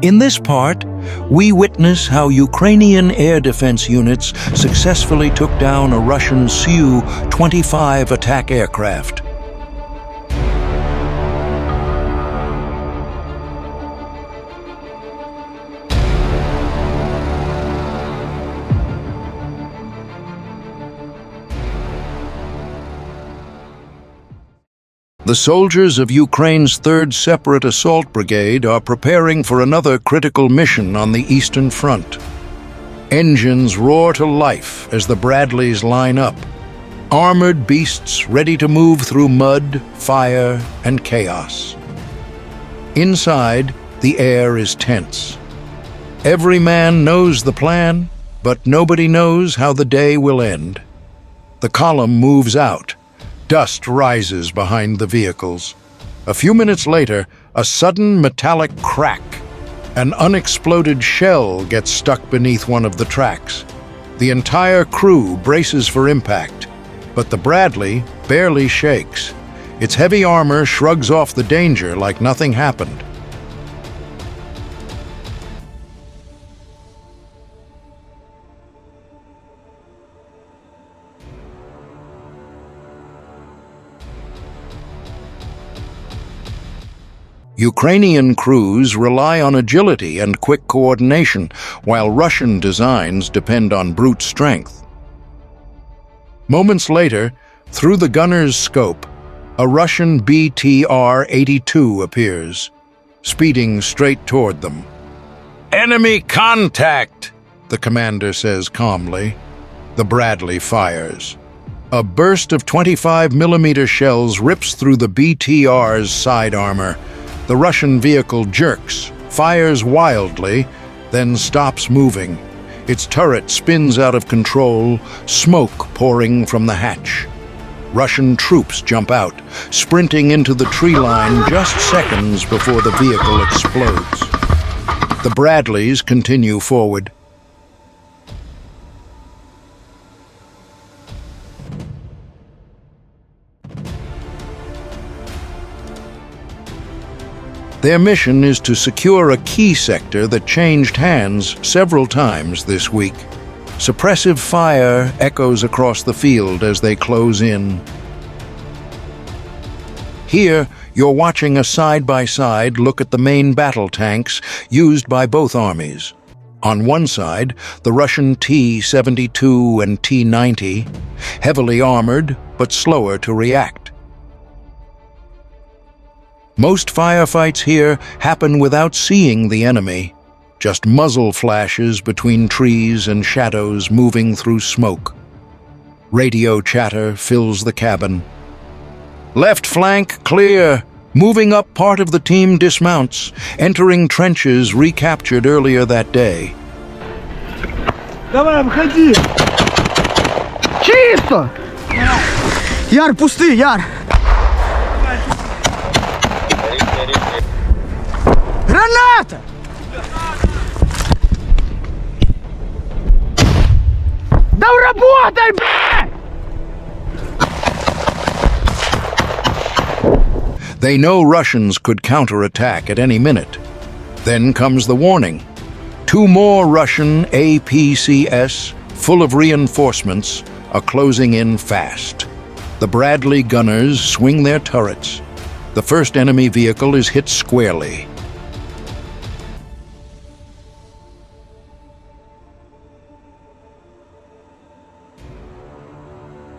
In this part, we witness how Ukrainian air defense units successfully took down a Russian Su-25 attack aircraft. The soldiers of Ukraine's 3rd Separate Assault Brigade are preparing for another critical mission on the Eastern Front. Engines roar to life as the Bradleys line up, armored beasts ready to move through mud, fire, and chaos. Inside, the air is tense. Every man knows the plan, but nobody knows how the day will end. The column moves out. Dust rises behind the vehicles. A few minutes later, a sudden metallic crack. An unexploded shell gets stuck beneath one of the tracks. The entire crew braces for impact, but the Bradley barely shakes. Its heavy armor shrugs off the danger like nothing happened. Ukrainian crews rely on agility and quick coordination, while Russian designs depend on brute strength. Moments later, through the gunner's scope, a Russian BTR-82 appears, speeding straight toward them. "Enemy contact!" the commander says calmly. The Bradley fires. A burst of 25mm shells rips through the BTR's side armor. The Russian vehicle jerks, fires wildly, then stops moving. Its turret spins out of control, smoke pouring from the hatch. Russian troops jump out, sprinting into the tree line just seconds before the vehicle explodes. The Bradleys continue forward. Their mission is to secure a key sector that changed hands several times this week. Suppressive fire echoes across the field as they close in. Here, you're watching a side-by-side look at the main battle tanks used by both armies. On one side, the Russian T-72 and T-90, heavily armored but slower to react. Most firefights here happen without seeing the enemy, just muzzle flashes between trees and shadows moving through smoke. Radio chatter fills the cabin. "Left flank clear. Moving up, part of the team dismounts, entering trenches recaptured earlier that day." Давай, выходи! Чисто! Яр, пусты, Яр! Граната! Да работай, блядь! They know Russians could counterattack at any minute. Then comes the warning. 2 more Russian APCS, full of reinforcements, are closing in fast. The Bradley gunners swing their turrets. The first enemy vehicle is hit squarely.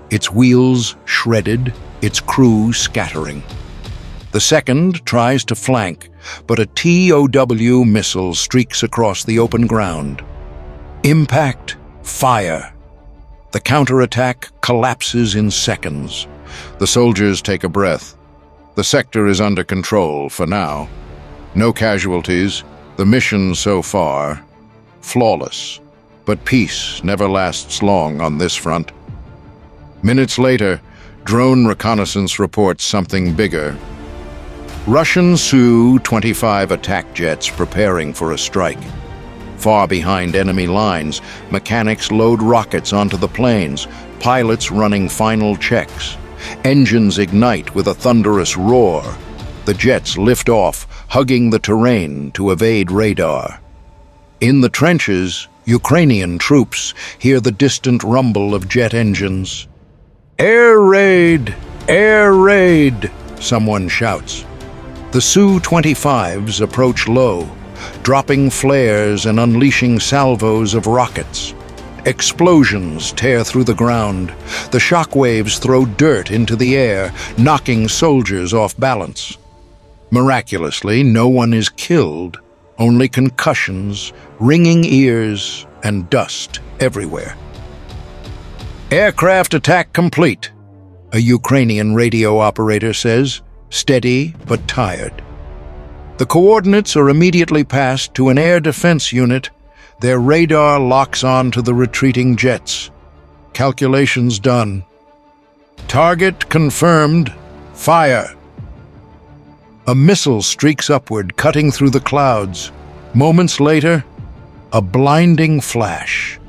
Its wheels shredded, its crew scattering. The second tries to flank, but a TOW missile streaks across the open ground. Impact, fire. The counterattack collapses in seconds. The soldiers take a breath. The sector is under control for now. No casualties, the mission so far, flawless. But peace never lasts long on this front. Minutes later, drone reconnaissance reports something bigger. Russian Su-25 attack jets preparing for a strike. Far behind enemy lines, mechanics load rockets onto the planes, pilots running final checks. Engines ignite with a thunderous roar. The jets lift off, hugging the terrain to evade radar. In the trenches, Ukrainian troops hear the distant rumble of jet engines. "Air raid! Air raid!" someone shouts. The Su-25s approach low, dropping flares and unleashing salvos of rockets. Explosions tear through the ground. The shockwaves throw dirt into the air, knocking soldiers off balance. Miraculously, no one is killed, only concussions, ringing ears, and dust everywhere. "Aircraft attack complete," a Ukrainian radio operator says, steady but tired. The coordinates are immediately passed to an air defense unit. Their radar locks on to the retreating jets. Calculations done. Target confirmed. Fire. A missile streaks upward, cutting through the clouds. Moments later, a blinding flash.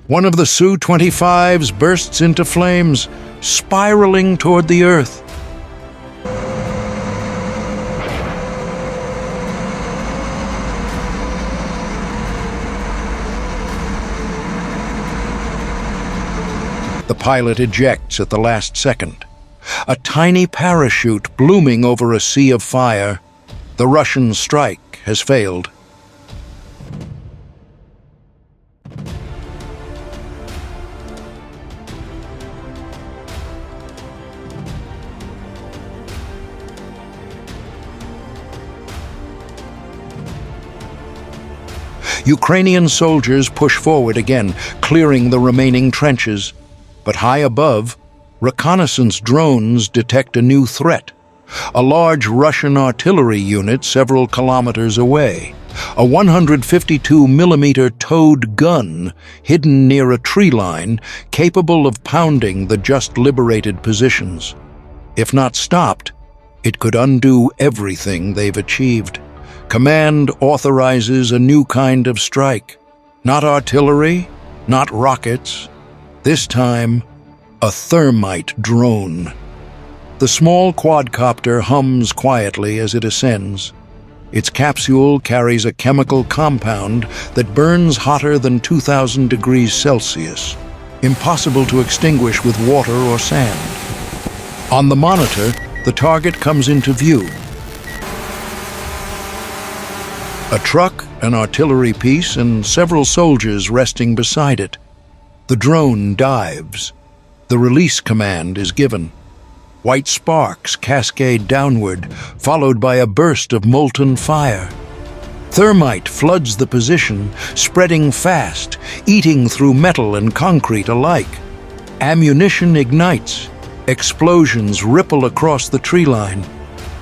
One of the Su-25s bursts into flames, spiraling toward the earth. The pilot ejects at the last second. A tiny parachute blooming over a sea of fire. The Russian strike has failed. Ukrainian soldiers push forward again, clearing the remaining trenches. But high above, reconnaissance drones detect a new threat. A large Russian artillery unit several kilometers away. A 152mm towed gun hidden near a tree line, capable of pounding the just liberated positions. If not stopped, it could undo everything they've achieved. Command authorizes a new kind of strike. Not artillery, not rockets. This time, a Thermite drone. The small quadcopter hums quietly as it ascends. Its capsule carries a chemical compound that burns hotter than 2,000 degrees Celsius, impossible to extinguish with water or sand. On the monitor, the target comes into view. A truck, an artillery piece, and several soldiers resting beside it. The drone dives. The release command is given. White sparks cascade downward, followed by a burst of molten fire. Thermite floods the position, spreading fast, eating through metal and concrete alike. Ammunition ignites. Explosions ripple across the tree line.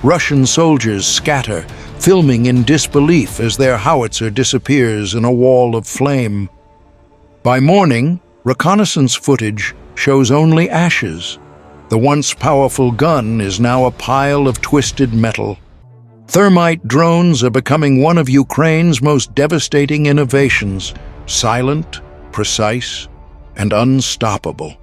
Russian soldiers scatter, filming in disbelief as their howitzer disappears in a wall of flame. By morning, reconnaissance footage shows only ashes. The once powerful gun is now a pile of twisted metal. Thermite drones are becoming one of Ukraine's most devastating innovations, silent, precise, and unstoppable.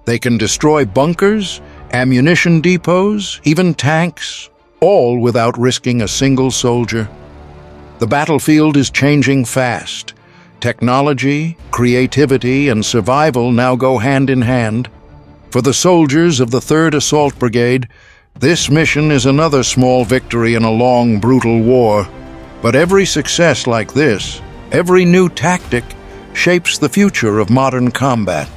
They can destroy bunkers, ammunition depots, even tanks, all without risking a single soldier. The battlefield is changing fast. Technology, creativity, and survival now go hand in hand. For the soldiers of the 3rd Assault Brigade, this mission is another small victory in a long, brutal war. But every success like this, every new tactic, shapes the future of modern combat.